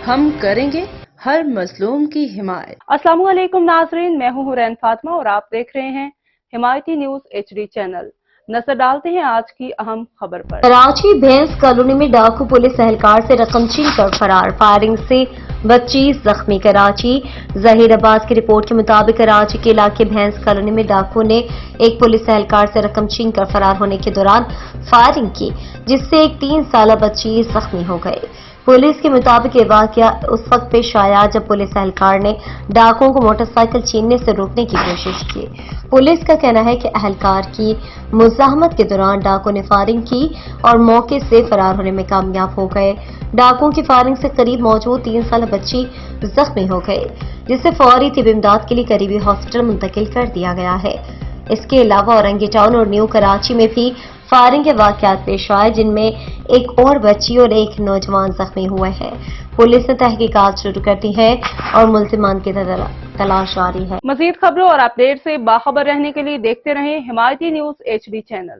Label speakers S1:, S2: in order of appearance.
S1: ہم کریں گے ہر مظلوم کی حمایت۔
S2: السلام علیکم ناظرین، میں ہوں حورین فاطمہ اور آپ دیکھ رہے ہیں حمایتی نیوز HD چینل۔ نظر ڈالتے ہیں آج کی اہم خبر پر۔
S3: کراچی بھینس کالونی میں ڈاکو پولیس اہلکار سے رقم چھین کر فرار، فائرنگ سے 25 زخمی۔ کراچی ظہیر عباس کی رپورٹ کے مطابق کراچی کے علاقے بھینس کالونی میں ڈاکو نے ایک پولیس اہلکار سے رقم چھین کر فرار ہونے کے دوران فائرنگ کی، جس سے ایک 3 سالہ بچی زخمی ہو گئی۔ پولیس کے مطابق یہ واقعہ اس وقت پیش آیا جب پولیس اہلکار نے ڈاکوؤں کو موٹر سائیکل چھیننے سے روکنے کی کوشش کی۔ پولیس کا کہنا ہے کہ اہلکار کی مزاحمت کے دوران ڈاکو نے فائرنگ کی اور موقع سے فرار ہونے میں کامیاب ہو گئے۔ ڈاکوؤں کی فائرنگ سے قریب موجود 3 سالہ بچی زخمی ہو گئی، جسے فوری طبی امداد کے لیے قریبی ہاسپٹل منتقل کر دیا گیا ہے۔ اس کے علاوہ اورنگی ٹاؤن اور نیو کراچی میں بھی فائرنگ کے واقعات پیش آئے، جن میں ایک اور بچی اور ایک نوجوان زخمی ہوئے ہیں۔ پولیس نے تحقیقات شروع کر دی ہے اور ملزمان کی تلاش جاری ہے۔
S2: مزید خبروں اور اپڈیٹ سے باخبر رہنے کے لیے دیکھتے رہیں حمایتی نیوز HD چینل۔